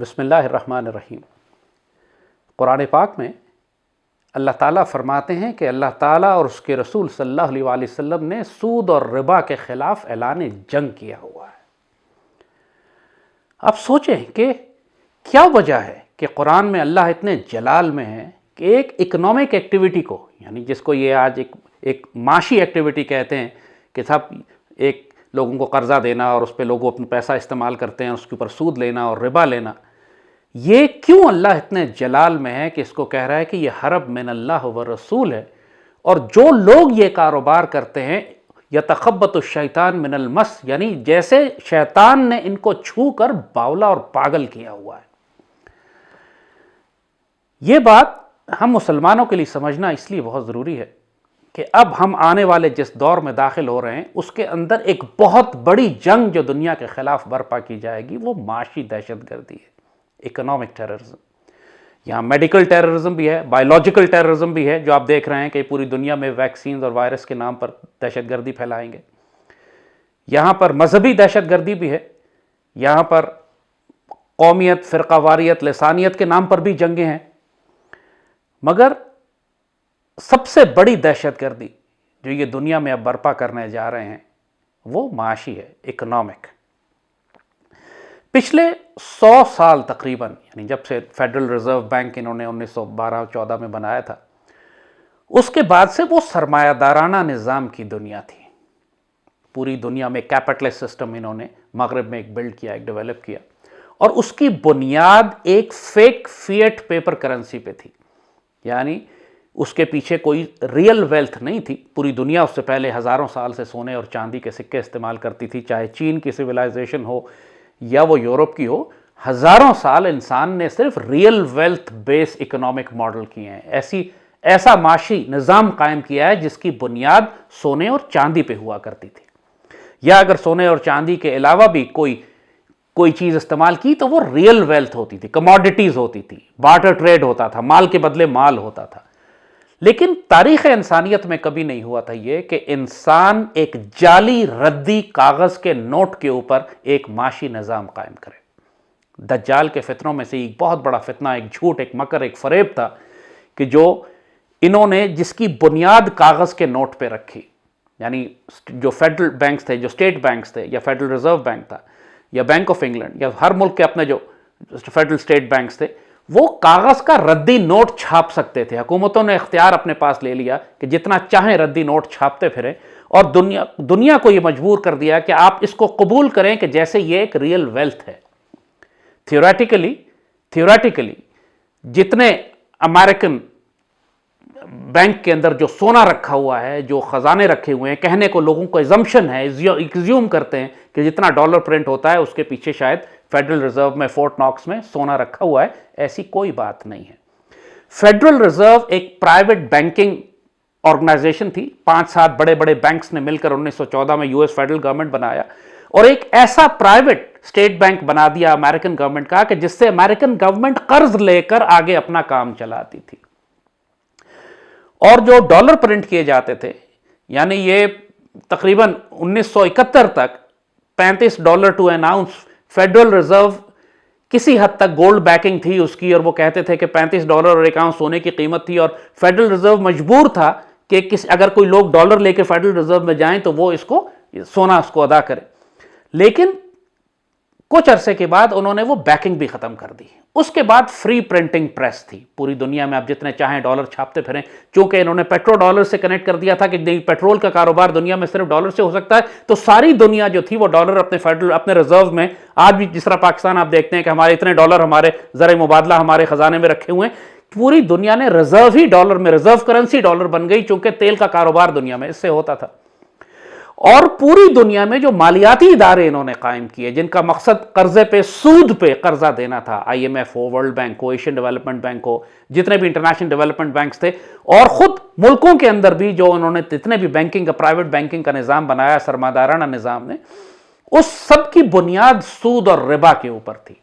बिस्मिल्लाहिर्रहमानिर्रहीम। कुरान पाक में अल्लाह ताला फरमाते हैं कि अल्लाह ताला और उसके रसूल सल्लल्लाहु अलैहि वसल्लम ने सूद और रिबा के ख़िलाफ़ ऐलान जंग किया हुआ है। आप सोचें कि क्या वजह है कि कुरान में अल्लाह इतने जलाल में है कि एक इकोनॉमिक एक्टिविटी को, यानी जिसको ये आज एक माशी एक्टिविटी कहते हैं कि साहब एक लोगों को कर्ज़ा देना और उस पर लोग अपना पैसा इस्तेमाल करते हैं, उसके ऊपर सूद लेना और रिबा लेना, ये क्यों अल्लाह इतने जलाल में है कि इसको कह रहा है कि ये हरब मिन अल्लाह व रसूल है। और जो लोग ये कारोबार करते हैं यतखब्बतु शैतान मिनल मस, यानी जैसे शैतान ने इनको छू कर बावला और पागल किया हुआ है। ये बात हम मुसलमानों के लिए समझना इसलिए बहुत ज़रूरी है कि अब हम आने वाले जिस दौर में दाखिल हो रहे हैं उसके अंदर एक बहुत बड़ी जंग जो दुनिया के ख़िलाफ़ बर्पा की जाएगी वो माशी दहशतगर्दी है, इकोनॉमिक टेररिज्म। यहाँ मेडिकल टेररिज्म भी है, बायोलॉजिकल टेररिज्म भी है, जो आप देख रहे हैं कि पूरी दुनिया में वैक्सीन और वायरस के नाम पर दहशतगर्दी फैलाएंगे। यहाँ पर मजहबी दहशतगर्दी भी है, यहाँ पर कौमियत, फ़िरक़ावारियत, लसानियत के नाम पर भी जंगें हैं। मगर सबसे बड़ी दहशतगर्दी जो ये दुनिया में अब बर्पा करने जा रहे हैं वो माशी है, इकोनॉमिक। पिछले 100 साल तकरीबन, यानी जब से फेडरल रिजर्व बैंक इन्होंने 1912-14 में बनाया था, उसके बाद से वो सरमायादाराना निज़ाम की दुनिया थी। पूरी दुनिया में कैपिटलिस्ट सिस्टम इन्होंने मगरब में एक बिल्ड किया, एक डेवलप किया, और उसकी बुनियाद एक फेक फिएट पेपर करेंसी पे थी। यानी उसके पीछे कोई रियल वेल्थ नहीं थी। पूरी दुनिया उससे पहले हज़ारों साल से सोने और चांदी के सिक्के इस्तेमाल करती थी, चाहे चीन की सिविलाइजेशन हो या वो यूरोप की हो। हज़ारों साल इंसान ने सिर्फ real wealth base economic model किए हैं, ऐसा माशी निज़ाम कायम किया है जिसकी बुनियाद सोने और चांदी पे हुआ करती थी। या अगर सोने और चांदी के अलावा भी कोई चीज़ इस्तेमाल की तो वो रियल वेल्थ होती थी, कमोडिटीज़ होती थी, बार्टर ट्रेड होता था, माल के बदले माल होता था। लेकिन तारीख़ इंसानियत में कभी नहीं हुआ था ये कि इंसान एक जाली रद्दी कागज़ के नोट के ऊपर एक माशी निज़ाम कायम करे। दज्जाल के फितनों में से एक बहुत बड़ा फितना, एक झूठ, एक मकर, एक फरेब था कि जो इन्होंने जिसकी बुनियाद कागज़ के नोट पे रखी, यानी जो फेडरल बैंक्स थे, जो स्टेट बैंक्स थे, या फेडरल रिजर्व बैंक था, या बैंक ऑफ इंग्लैंड, या हर मुल्क के अपने जो फेडरल स्टेट बैंक्स थे, वो कागज़ का रद्दी नोट छाप सकते थे। हुकूमतों ने इख्तियार अपने पास ले लिया कि जितना चाहें रद्दी नोट छापते फिरें, और दुनिया को ये मजबूर कर दिया कि आप इसको कबूल करें कि जैसे ये एक रियल वेल्थ है। थियोरेटिकली जितने अमेरिकन बैंक के अंदर जो सोना रखा हुआ है, जो ख़जाने रखे हुए हैं, कहने को लोगों को एजम्पशन है, एज्यूम करते हैं कि जितना डॉलर प्रिंट होता है उसके पीछे शायद फेडरल रिजर्व में फोर्ट नॉक्स में सोना रखा हुआ है। ऐसी कोई बात नहीं है। फेडरल रिजर्व एक प्राइवेट बैंकिंग ऑर्गेनाइजेशन थी। 5-7 बड़े बड़े बैंक्स ने मिलकर 1914 में यूएस फेडरल गवर्नमेंट बनाया और एक ऐसा प्राइवेट स्टेट बैंक बना दिया अमेरिकन गवर्नमेंट का कि जिससे अमेरिकन गवर्नमेंट कर्ज लेकर आगे अपना काम चलाती थी। और जो डॉलर प्रिंट किए जाते थे, यानी ये तकरीबन 1971 तक $35 to an ounce Federal Reserve किसी हद तक गोल्ड बैकिंग थी उसकी, और वो कहते थे कि $35 और 1 आउंस सोने की कीमत थी, और फेडरल रिजर्व मजबूर था कि अगर कोई लोग डॉलर लेके फेडरल रिजर्व में जाएं तो वो इसको सोना उसको अदा करे। लेकिन कुछ अरसे के बाद उन्होंने वो बैकिंग भी ख़त्म कर दी। उसके बाद फ्री प्रिंटिंग प्रेस थी। पूरी दुनिया में आप जितने चाहें डॉलर छापते फिरें। चूंकि इन्होंने पेट्रो डॉलर से कनेक्ट कर दिया था कि पेट्रोल का कारोबार दुनिया में सिर्फ डॉलर से हो सकता है, तो सारी दुनिया जो थी वो डॉलर अपने रिजर्व में, आज भी जिस तरह पाकिस्तान आप देखते हैं कि हमारे इतने डॉलर हमारे ज़र मुबादला हमारे ख़जाने में रखे हुए हैं, पूरी दुनिया ने रिजर्व ही डॉलर में, रिजर्व करेंसी डॉलर बन गई, चूंकि तेल का कारोबार दुनिया में इससे होता था। और पूरी दुनिया में जो मालियाती इदारे इन्होंने कायम किए जिनका मकसद कर्जे पे, सूद पे कर्जा देना था, IMF हो, वर्ल्ड बैंक हो, एशियन डेवलपमेंट बैंक हो, जितने भी इंटरनेशनल डेवलपमेंट बैंक्स थे, और खुद मुल्कों के अंदर भी जो उन्होंने जितने भी बैंकिंग का, प्राइवेट बैंकिंग का निज़ाम बनाया, सरमादाराना निज़ाम ने, उस सब की बुनियाद सूद और रिबा के ऊपर थी।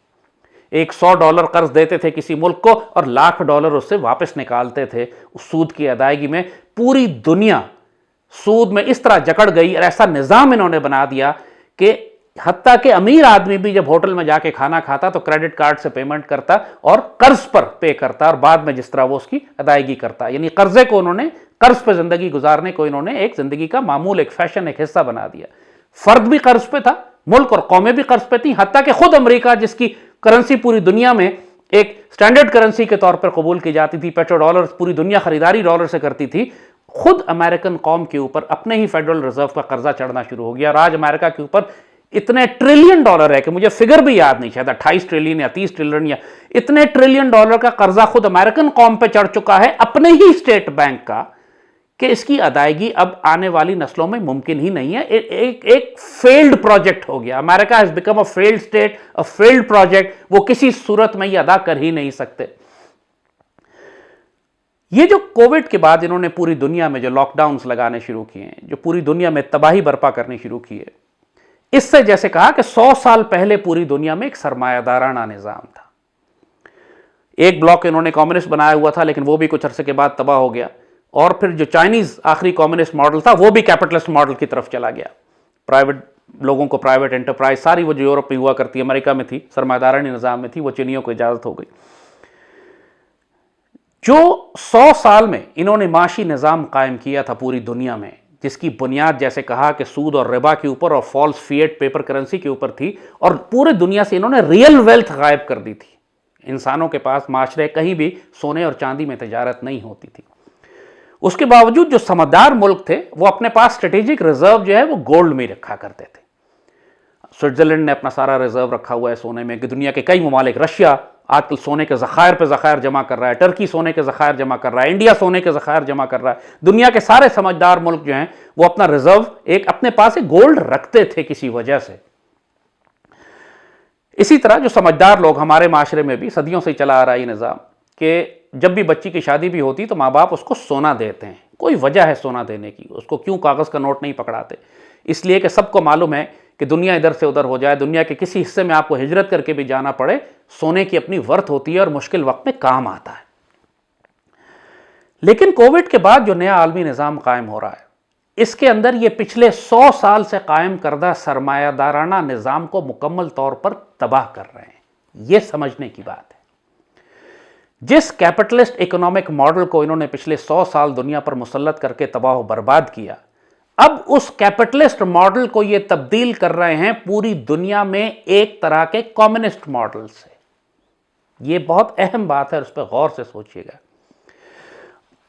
एक $100 कर्ज देते थे किसी मुल्क को और $1,00,000 उससे वापस निकालते थे उस सूद की अदायगी में। पूरी दुनिया सूद में इस तरह जकड़ गई और ऐसा निज़ाम इन्होंने बना दिया कि हत्ता कि अमीर आदमी भी जब होटल में जाके खाना खाता तो क्रेडिट कार्ड से पेमेंट करता और कर्ज पर पे करता और बाद में जिस तरह वो उसकी अदायगी करता, यानी कर्जे को उन्होंने, कर्ज पर जिंदगी गुजारने को इन्होंने एक जिंदगी का मामूल, एक फैशन, एक हिस्सा बना दिया। फर्द भी कर्ज पे था, मुल्क और कौमें भी कर्ज पे थी, हत्ता कि खुद अमेरिका जिसकी करेंसी पूरी दुनिया में एक स्टैंडर्ड करेंसी के तौर पर कबूल की जाती थी, पेट्रो डॉलर, पूरी दुनिया खरीदारी डॉलर से करती थी, खुद अमेरिकन कौम के ऊपर अपने ही फेडरल रिजर्व का कर्जा चढ़ना शुरू हो गया। और आज अमेरिका के ऊपर इतने ट्रिलियन डॉलर है कि मुझे फिगर भी याद नहीं, शायद 28 ट्रिलियन या 30 ट्रिलियन या इतने ट्रिलियन डॉलर का कर्जा खुद अमेरिकन कौम पे चढ़ चुका है अपने ही स्टेट बैंक का, कि इसकी अदायगी अब आने वाली नस्लों में मुमकिन ही नहीं है। एक फेल्ड प्रोजेक्ट हो गया। America has become a failed state, a failed project. वो किसी सूरत में ये अदा कर ही नहीं सकते। ये जो कोविड के बाद इन्होंने पूरी दुनिया में जो लॉकडाउन्स लगाने शुरू किए हैं, जो पूरी दुनिया में तबाही बर्पा करनी शुरू की है, इससे जैसे कहा कि 100 साल पहले पूरी दुनिया में एक सरमायादाराना निजाम था। एक ब्लॉक इन्होंने कम्युनिस्ट बनाया हुआ था, लेकिन वो भी कुछ अरसे के बाद तबाह हो गया। और फिर जो चाइनीज आखिरी कम्युनिस्ट मॉडल था वो भी कैपिटलिस्ट मॉडल की तरफ चला गया। प्राइवेट लोगों को प्राइवेट एंटरप्राइज सारी वो जो यूरोप में हुआ करती, अमेरिका में थी, सरमायादारानी निजाम में थी, वो चीनियों को इजाजत हो गई। जो 100 साल में इन्होंने माशी निजाम कायम किया था पूरी दुनिया में, जिसकी बुनियाद जैसे कहा कि सूद और रिबा के ऊपर और फॉल्स फिएट पेपर करेंसी के ऊपर थी, और पूरे दुनिया से इन्होंने रियल वेल्थ गायब कर दी थी। इंसानों के पास माशरे कहीं भी सोने और चांदी में तजारत नहीं होती थी। उसके बावजूद जो समझदार मुल्क थे वो अपने पास स्ट्रेटेजिक रिजर्व जो है वो गोल्ड में रखा करते थे। स्विट्जरलैंड ने अपना सारा रिजर्व रखा हुआ है सोने में, कि दुनिया के कई ममालिक, रशिया आजकल सोने के ज़खायर पे ज़खायर जमा कर रहा है, टर्की सोने के ज़खायर जमा कर रहा है, इंडिया सोने के ज़खायर जमा कर रहा है। दुनिया के सारे समझदार मुल्क जो हैं वो अपना रिजर्व एक अपने पास एक गोल्ड रखते थे किसी वजह से। इसी तरह जो समझदार लोग हमारे माशरे में भी सदियों से चला आ रहा है निज़ाम, कि जब भी बच्ची की शादी भी होती तो माँ बाप उसको सोना देते हैं। कोई वजह है सोना देने की, उसको क्यों कागज़ का नोट नहीं पकड़ाते? इसलिए कि सबको मालूम है कि दुनिया इधर से उधर हो जाए, दुनिया के किसी हिस्से में आपको हिजरत करके भी जाना पड़े, सोने की अपनी वर्थ होती है और मुश्किल वक्त में काम आता है। लेकिन कोविड के बाद जो नया आलमी निज़ाम कायम हो रहा है, इसके अंदर ये पिछले 100 साल से कायम करदा सरमायादाराना निज़ाम को मुकम्मल तौर पर तबाह कर रहे हैं। यह समझने की बात है। जिस कैपिटलिस्ट इकोनॉमिक मॉडल को इन्होंने पिछले 100 साल दुनिया पर मुसल्लत करके तबाह बर्बाद किया, अब उस कैपिटलिस्ट मॉडल को ये तब्दील कर रहे हैं पूरी दुनिया में एक तरह के कम्युनिस्ट मॉडल से। ये बहुत अहम बात है, उस पर गौर से सोचिएगा।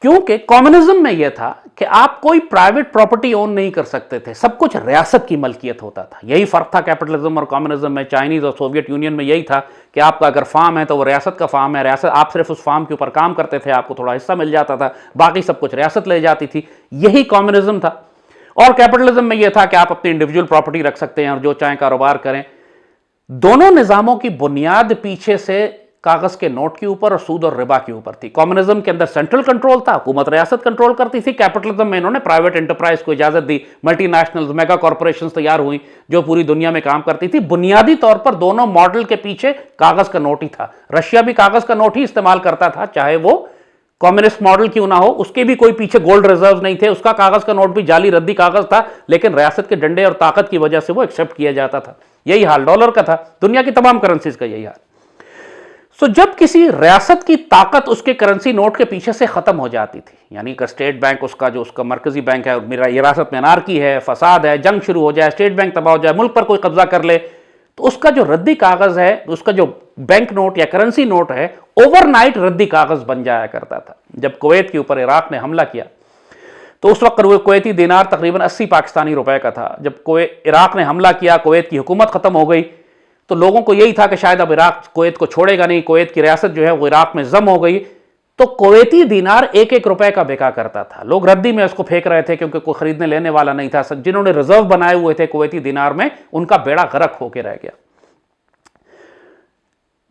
क्योंकि कम्युनिज्म में यह था कि आप कोई प्राइवेट प्रॉपर्टी ओन नहीं कर सकते थे, सब कुछ रियासत की मलकियत होता था। यही फर्क था कैपिटलिज्म और कम्युनिज्म में। चाइनीज और सोवियत यूनियन में यही था कि आपका अगर फार्म है तो वो रियासत का फार्म है, रियासत, आप सिर्फ उस फार्म के ऊपर काम करते थे, आपको थोड़ा हिस्सा मिल जाता था, बाकी सब कुछ रियासत ले जाती थी। यही कम्युनिज्म था। और कैपिटलिज्म में यह था कि आप अपनी इंडिविजुअल प्रॉपर्टी रख सकते हैं और जो चाहें कारोबार करें। दोनों निजामों की बुनियाद पीछे से कागज के नोट के ऊपर और सूद और रिबा के ऊपर थी। कम्युनिज्म के अंदर सेंट्रल कंट्रोल था, हुकूमत रियासत कंट्रोल करती थी। कैपिटलिज्म में इन्होंने प्राइवेट एंटरप्राइज को इजाजत दी, मल्टीनेशनल्स, मेगा कॉर्पोरेशंस तैयार हुई जो पूरी दुनिया में काम करती थी। बुनियादी तौर पर दोनों मॉडल के पीछे कागज का नोट ही था। रशिया भी कागज का नोट ही इस्तेमाल करता था, चाहे वो कम्युनिस्ट मॉडल क्यों ना हो। उसके भी कोई पीछे गोल्ड रिजर्व नहीं थे, उसका कागज का नोट भी जाली रद्दी कागज था, लेकिन रियासत के डंडे और ताकत की वजह से वो एक्सेप्ट किया जाता था। यही हाल डॉलर का था, दुनिया की तमाम करेंसीज का यही हाल। सो जब किसी रियासत की ताकत उसके करेंसी नोट के पीछे से खत्म हो जाती थी, यानी कि स्टेट बैंक उसका जो उसका मरकजी बैंक है, मेरा रियासत में अनारकी है, फसाद है, जंग शुरू हो जाए, स्टेट बैंक तबाह हो जाए, मुल्क पर कोई कब्जा कर ले, तो उसका जो रद्दी कागज है, उसका जो बैंक नोट या करेंसी नोट है, ओवरनाइट रद्दी कागज बन जाया करता था। जब कुवैत के ऊपर इराक ने हमला किया तो उस वक्त कुवैती दिनार तकरीबन 80 पाकिस्तानी रुपए का था। जब इराक ने हमला किया, कुवैत की हुकूमत खत्म हो गई, तो लोगों को यही था कि शायद अब इराक कुवैत को छोड़ेगा नहीं, कुवैत की रियासत जो है वो इराक में जम हो गई। तो कुवैती दिनार 1-1 रुपए का बिका करता था। लोग रद्दी में उसको फेंक रहे थे क्योंकि कोई खरीदने लेने वाला नहीं था। जिन्होंने रिजर्व बनाए हुए थे कुवैती दिनार में, उनका बेड़ा गर्क होकर रह गया।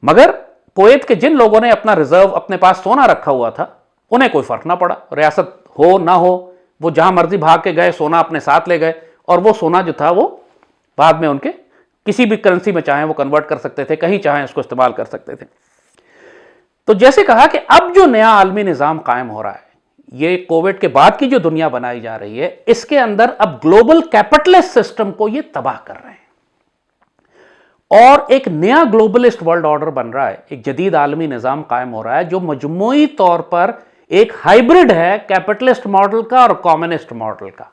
मगर कुवैत के जिन लोगों ने अपना रिजर्व अपने पास सोना रखा हुआ था, उन्हें कोई फर्क ना पड़ा। रियासत हो ना हो, वो जहां मर्जी भाग के गए, सोना अपने साथ ले गए, और वो सोना जो था वो बाद में उनके किसी भी करेंसी में चाहें वो कन्वर्ट कर सकते थे, कहीं चाहें उसको इस्तेमाल कर सकते थे। तो जैसे कहा कि अब जो नया आलमी निजाम कायम हो रहा है, ये कोविड के बाद की जो दुनिया बनाई जा रही है, इसके अंदर अब ग्लोबल कैपिटलिस्ट सिस्टम को ये तबाह कर रहे हैं। और एक नया ग्लोबलिस्ट वर्ल्ड ऑर्डर बन रहा है, एक जदीद आलमी निजाम कायम हो रहा है जो मजमूई तौर पर एक हाइब्रिड है कैपिटलिस्ट मॉडल का और कम्युनिस्ट मॉडल का।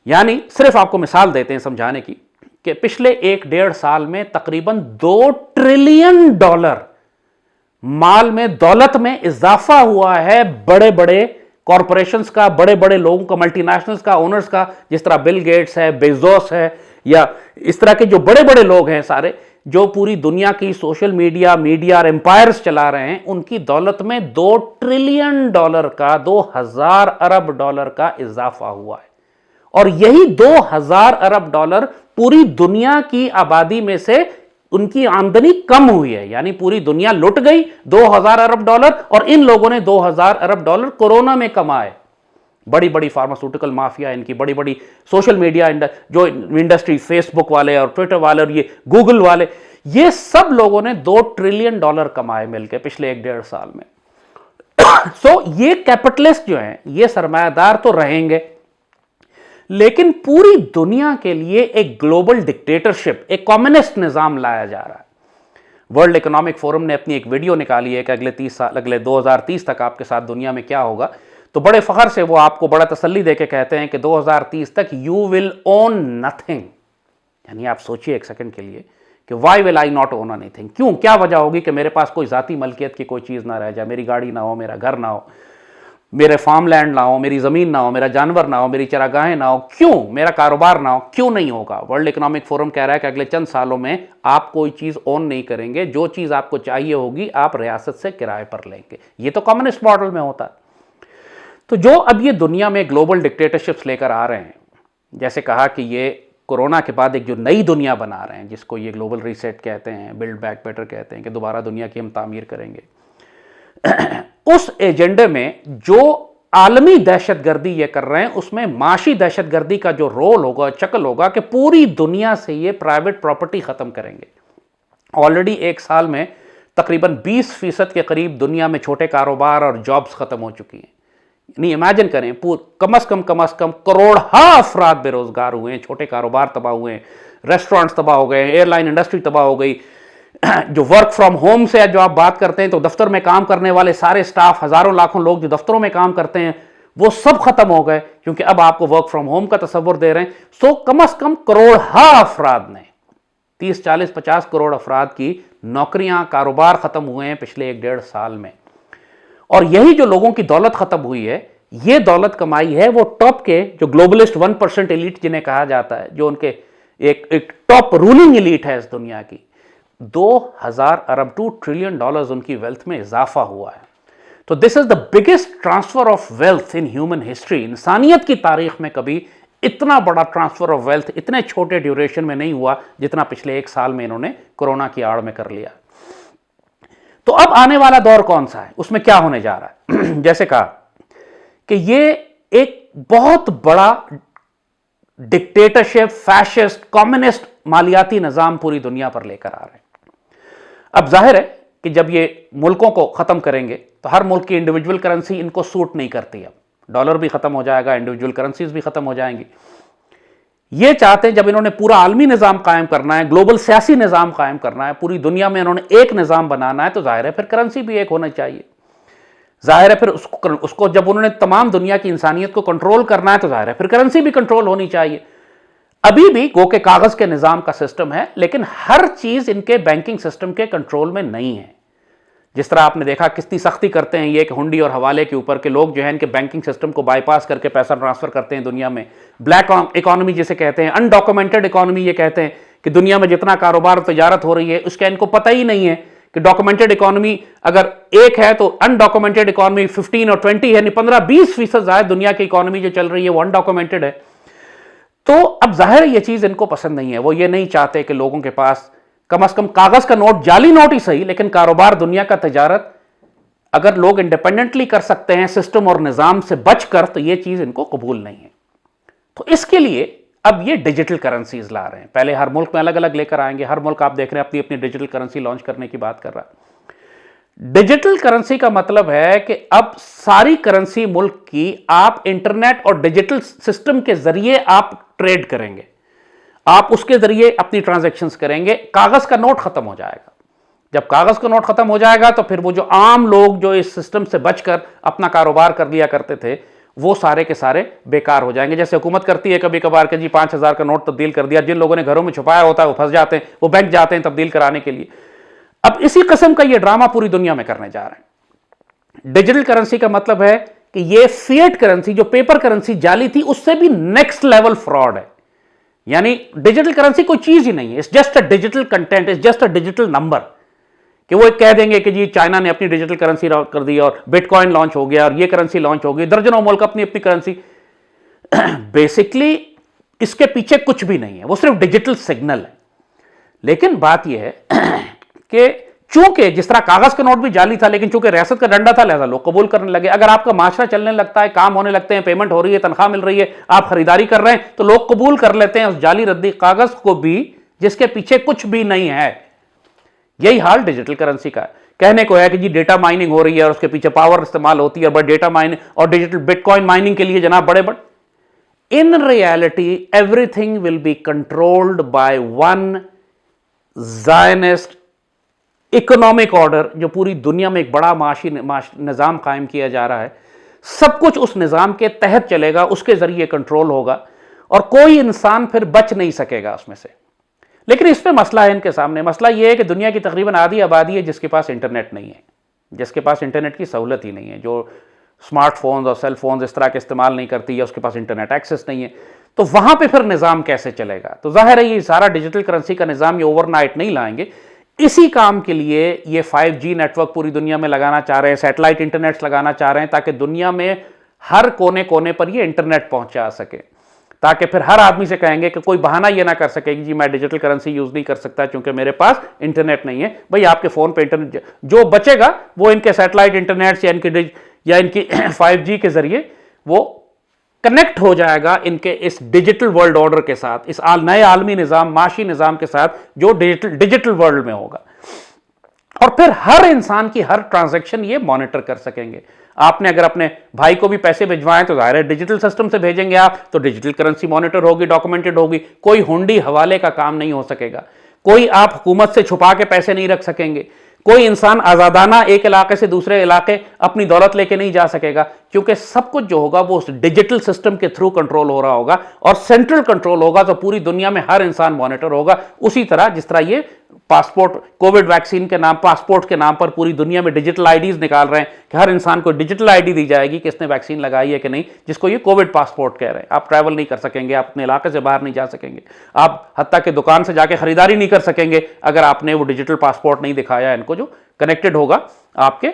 यानी सिर्फ आपको मिसाल देते हैं समझाने की कि पिछले 1-1.5 साल में तकरीबन $2 ट्रिलियन माल में, दौलत में इजाफा हुआ है बड़े बड़े कॉरपोरेशंस का, बड़े बड़े लोगों का, मल्टीनेशनल्स का, ओनर्स का, जिस तरह बिल गेट्स है, बेजोस है, या इस तरह के जो बड़े बड़े लोग हैं सारे, जो पूरी दुनिया की सोशल मीडिया और एम्पायर्स चला रहे हैं, उनकी दौलत में $2 ट्रिलियन का, 2000 अरब डॉलर का इजाफा हुआ है। और यही 2000 अरब डॉलर पूरी दुनिया की आबादी में से उनकी आमदनी कम हुई है। यानी पूरी दुनिया लुट गई 2000 अरब डॉलर, और इन लोगों ने 2000 अरब डॉलर कोरोना में कमाए। बड़ी बड़ी फार्मास्यूटिकल माफिया, इनकी बड़ी बड़ी सोशल मीडिया जो इंडस्ट्री, फेसबुक वाले और ट्विटर वाले और ये गूगल वाले, ये सब लोगों ने $2 ट्रिलियन कमाए मिलकर पिछले 1-1.5 साल में। सो ये कैपिटलिस्ट जो हैं, ये सरमायादार तो रहेंगे, लेकिन पूरी दुनिया के लिए एक ग्लोबल डिक्टेटरशिप, एक कम्युनिस्ट निजाम लाया जा रहा है। वर्ल्ड इकोनॉमिक फोरम ने अपनी एक वीडियो निकाली है कि अगले 30 साल, अगले 2030 तक आपके साथ दुनिया में क्या होगा। तो बड़े फखर से वो आपको बड़ा तसल्ली देके कहते हैं कि 2030 तक यू विल ओन नथिंग। यानी आप सोचिए एक सेकंड के लिए कि why will I not own anything, क्यों, क्या वजह होगी कि मेरे पास कोई जाती मलकियत की कोई चीज़ ना रह जाए, मेरी गाड़ी ना हो, मेरा घर ना हो, मेरे फार्म लैंड ना हो, मेरी ज़मीन ना हो, मेरा जानवर ना हो, मेरी चरागाहें ना हो, क्यों, मेरा कारोबार ना हो, क्यों नहीं होगा। वर्ल्ड इकोनॉमिक फोरम कह रहा है कि अगले चंद सालों में आप कोई चीज़ ओन नहीं करेंगे, जो चीज़ आपको चाहिए होगी आप रियासत से किराए पर लेंगे। ये तो कम्युनिस्ट मॉडल में होता है। तो जो अब ये दुनिया में ग्लोबल डिक्टेटरशिप्स लेकर आ रहे हैं, जैसे कहा कि ये कोरोना के बाद एक जो नई दुनिया बना रहे हैं, जिसको ये ग्लोबल रीसेट कहते हैं, बिल्ड बैक बेटर कहते हैं, कि दोबारा दुनिया की हम तामीर करेंगे, उस एजेंडे में जो आलमी दहशतगर्दी ये कर रहे हैं, उसमें माशी दहशतगर्दी का जो रोल होगा, शक्ल होगा कि पूरी दुनिया से ये प्राइवेट प्रॉपर्टी खत्म करेंगे। ऑलरेडी 1 साल में तकरीबन 20% के करीब दुनिया में छोटे कारोबार और जॉब्स खत्म हो चुकी हैं। नहीं, इमेजिन करें, कम से कम करोड़ अफराद बेरोजगार हुए हैं, छोटे कारोबार तबाह हुए हैं, रेस्टोरेंट्स तबाह हो गए, एयरलाइन इंडस्ट्री तबाह हो गई। जो वर्क फ्रॉम होम से जो आप बात करते हैं, तो दफ्तर में काम करने वाले सारे स्टाफ, हजारों लाखों लोग जो दफ्तरों में काम करते हैं, वो सब खत्म हो गए, क्योंकि अब आपको वर्क फ्रॉम होम का तस्वर दे रहे हैं। सो कम से कम करोड़ अफराद ने, 30, 40, 50 करोड़ अफराद की नौकरियां, कारोबार खत्म हुए हैं पिछले 1-1.5 साल में। और यही जो लोगों की दौलत खत्म हुई है, ये दौलत कमाई है वो टॉप के जो ग्लोबलिस्ट 1% एलीट जिन्हें कहा जाता है, जो उनके एक टॉप रूलिंग एलीट है इस दुनिया की। 2000 अरब $2 ट्रिलियन उनकी वेल्थ में इजाफा हुआ है। तो this is the biggest transfer of wealth in human history. इंसानियत की तारीख में कभी इतना बड़ा ट्रांसफर ऑफ वेल्थ इतने छोटे ड्यूरेशन में नहीं हुआ जितना पिछले 1 साल में इन्होंने कोरोना की आड़ में कर लिया। तो अब आने वाला दौर कौन सा है, उसमें क्या होने जा रहा है? जैसे कहा कि ये एक बहुत बड़ा डिक्टेटरशिप, फैशिस्ट, कम्युनिस्ट मालियाती निजाम पूरी दुनिया पर लेकर आ रहे हैं। अब जाहिर है कि जब ये मुल्कों को खत्म करेंगे तो हर मुल्क की इंडिविजुअल करेंसी इनको सूट नहीं करती। अब डॉलर भी खत्म हो जाएगा, इंडिविजुअल करेंसीज भी खत्म हो जाएंगी। ये चाहते हैं जब इन्होंने पूरा आलमी निजाम कायम करना है, ग्लोबल सियासी निजाम कायम करना है, पूरी दुनिया में इन्होंने एक निजाम बनाना है, तो जाहिर है फिर करेंसी भी एक होना चाहिए। जाहिर है फिर उसको जब उन्होंने तमाम दुनिया की इंसानियत को कंट्रोल करना है, तो जाहिर है फिर करेंसी भी कंट्रोल होनी चाहिए। अभी भी गो के कागज के निजाम का सिस्टम है, लेकिन हर चीज इनके बैंकिंग सिस्टम के कंट्रोल में नहीं है। जिस तरह आपने देखा कितनी सख्ती करते हैं ये कि हुंडी और हवाले के ऊपर के लोग जो है इनके बैंकिंग सिस्टम को बाईपास करके पैसा ट्रांसफर करते हैं दुनिया में। ब्लैक इकोनॉमी जिसे कहते हैं, अनडॉक्यूमेंटेड इकोनॉमी ये कहते हैं कि दुनिया में जितना कारोबार तजारत हो रही है उसका इनको पता ही नहीं है कि डॉक्यूमेंटेड इकोनॉमी अगर 1 है तो अनडॉक्यूमेंटेड इकोनॉमी 15 और 20 है, 15-20% ज्यादा दुनिया की इकोनॉमी जो चल रही है वो अनडॉक्यूमेंटेड है। तो अब जाहिर है ये चीज इनको पसंद नहीं है। वो ये नहीं चाहते कि लोगों के पास कम से कम कागज का नोट, जाली नोट ही सही, लेकिन कारोबार, दुनिया का तजारत अगर लोग इंडिपेंडेंटली कर सकते हैं सिस्टम और निजाम से बचकर, तो ये चीज इनको कबूल नहीं है। तो इसके लिए अब ये डिजिटल करेंसीज ला रहे हैं। पहले हर मुल्क में अलग अलग लेकर आएंगे, हर मुल्क आप देख रहे हैं अपनी अपनी डिजिटल करेंसी लॉन्च करने की बात कर रहा है। डिजिटल करेंसी का मतलब है कि अब सारी करेंसी मुल्क की आप इंटरनेट और डिजिटल सिस्टम के जरिए आप ट्रेड करेंगे। आप उसके जरिए अपनी ट्रांजैक्शंस करेंगे। कागज का नोट खत्म हो जाएगा। जब कागज का नोट खत्म हो जाएगा तो फिर वो जो आम लोग जो इस सिस्टम से बचकर अपना कारोबार कर लिया करते थे, वो सारे के सारे बेकार हो जाएंगे। जैसे हुकूमत करती है कभी कभार के जी 5,000 का नोट तब्दील कर दिया, जिन लोगों ने घरों में छुपाया होता है वो फंस जाते हैं, वो बैंक जाते हैं तब्दील कराने के लिए। अब इसी किस्म का ये ड्रामा पूरी दुनिया में करने जा रहे हैं। डिजिटल करेंसी का मतलब है कि ये फिएट करेंसी, जो पेपर करेंसी जाली थी, उससे भी नेक्स्ट लेवल फ्रॉड है। यानी डिजिटल करेंसी कोई चीज ही नहीं है, it's just a digital content, it's just a digital number. कि वो एक कह देंगे कि जी चाइना ने अपनी डिजिटल करेंसी कर दी और बिटकॉइन लॉन्च हो गया और ये करेंसी लॉन्च हो गई, दर्जनों मुल्क अपनी अपनी करेंसी। बेसिकली इसके पीछे कुछ भी नहीं है, वो सिर्फ डिजिटल सिग्नल है। लेकिन बात यह है कि चूंकि जिस तरह कागज का नोट भी जाली था, लेकिन चूंकि रियासत का डंडा था, लिहाजा लोग कबूल करने लगे। अगर आपका माशरा चलने लगता है, काम होने लगते हैं, पेमेंट हो रही है, तनख्वाह मिल रही है, आप खरीदारी कर रहे हैं, तो लोग कबूल कर लेते हैं उस जाली रद्दी कागज को भी, जिसके पीछे कुछ भी नहीं है। यही हाल डिजिटल करेंसी का है। कहने को है कि जी डेटा माइनिंग हो रही है और उसके पीछे पावर इस्तेमाल होती है, बट डेटा माइनिंग और डिजिटल बिटकॉइन माइनिंग के लिए जनाब बड़े in reality everything will be controlled by one Zionist economic order, जो पूरी दुनिया में एक बड़ा माशी निज़ाम कायम किया जा रहा है। सब कुछ उस निज़ाम के तहत चलेगा, उसके जरिए कंट्रोल होगा और कोई इंसान फिर बच नहीं सकेगा उसमें से। लेकिन इस पे मसला है इनके सामने। मसला यह है कि दुनिया की तकरीबन आधी आबादी है जिसके पास इंटरनेट नहीं है, जिसके पास इंटरनेट की सहूलत ही नहीं है, जो स्मार्टफोन्स और सेल फोन्स इस तरह के इस्तेमाल नहीं करती है, उसके पास इंटरनेट एक्सेस नहीं है। तो वहां पे फिर निज़ाम कैसे चलेगा? तो जाहिर है ये सारा डिजिटल करेंसी का निज़ाम ये ओवरनाइट नहीं लाएंगे। इसी काम के लिए ये 5G नेटवर्क पूरी दुनिया में लगाना चाह रहे हैं, सैटेलाइट इंटरनेट्स लगाना चाह रहे हैं, ताकि दुनिया में हर कोने कोने पर ये इंटरनेट पहुंचा सके, ताकि फिर हर आदमी से कहेंगे कि कोई बहाना ये ना कर सके कि जी मैं डिजिटल करेंसी यूज नहीं कर सकता क्योंकि मेरे पास इंटरनेट नहीं है। भाई आपके फोन पे इंटरनेट जो बचेगा वो इनके सैटेलाइट इंटरनेट या इनकी 5G के जरिए वो कनेक्ट हो जाएगा इनके इस डिजिटल वर्ल्ड ऑर्डर के साथ, इस नए आलमी निज़ाम, माशी निज़ाम के साथ जो डिजिटल वर्ल्ड में होगा। और फिर हर इंसान की हर ट्रांजैक्शन ये मॉनिटर कर सकेंगे। आपने अगर अपने भाई को भी पैसे भिजवाएं तो जाहिर है डिजिटल सिस्टम से भेजेंगे आप, तो डिजिटल करेंसी मॉनिटर होगी, डॉक्यूमेंटेड होगी। कोई हुंडी हवाले का काम नहीं हो सकेगा, कोई आप हुकूमत से छुपा के पैसे नहीं रख सकेंगे, कोई इंसान आज़ादाना एक इलाके से दूसरे इलाके अपनी दौलत लेके नहीं जा सकेगा, क्योंकि सब कुछ जो होगा वो उस डिजिटल सिस्टम के थ्रू कंट्रोल हो रहा होगा और सेंट्रल कंट्रोल होगा। तो पूरी दुनिया में हर इंसान मॉनिटर होगा, उसी तरह जिस तरह ये पासपोर्ट, कोविड वैक्सीन के नाम, पासपोर्ट के नाम पर पूरी दुनिया में डिजिटल आईडीज निकाल रहे हैं कि हर इंसान को डिजिटल आईडी दी जाएगी कि इसने वैक्सीन लगाई है कि नहीं, जिसको ये कोविड पासपोर्ट कह रहे हैं। आप ट्रैवल नहीं कर सकेंगे, आप अपने इलाके से बाहर नहीं जा सकेंगे, आप हत्ता के दुकान से जाके खरीदारी नहीं कर सकेंगे अगर आपने वो डिजिटल पासपोर्ट नहीं दिखाया इनको, जो कनेक्टेड होगा आपके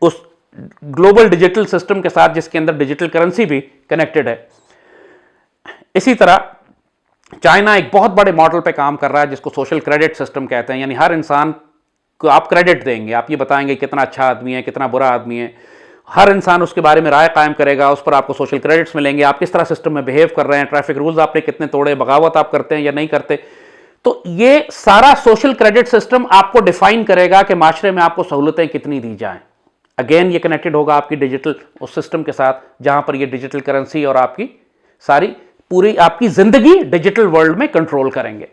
उस ग्लोबल डिजिटल सिस्टम के साथ जिसके अंदर डिजिटल करेंसी भी कनेक्टेड है। इसी तरह चाइना एक बहुत बड़े मॉडल पे काम कर रहा है जिसको सोशल क्रेडिट सिस्टम कहते हैं। यानी हर इंसान को आप क्रेडिट देंगे, आप ये बताएंगे कितना अच्छा आदमी है, कितना बुरा आदमी है, हर इंसान उसके बारे में राय कायम करेगा, उस पर आपको सोशल क्रेडिट्स मिलेंगे, आप किस तरह सिस्टम में बिहेव कर रहे हैं, ट्रैफिक रूल्स आपने कितने तोड़े, बगावत आप करते हैं या नहीं करते। तो ये सारा सोशल क्रेडिट सिस्टम आपको डिफाइन करेगा कि माशरे में आपको सहूलतें कितनी दी जाएं। अगेन ये कनेक्टेड होगा आपकी डिजिटल उस सिस्टम के साथ जहां पर ये डिजिटल करेंसी और आपकी सारी पूरी आपकी जिंदगी डिजिटल वर्ल्ड में कंट्रोल करेंगे।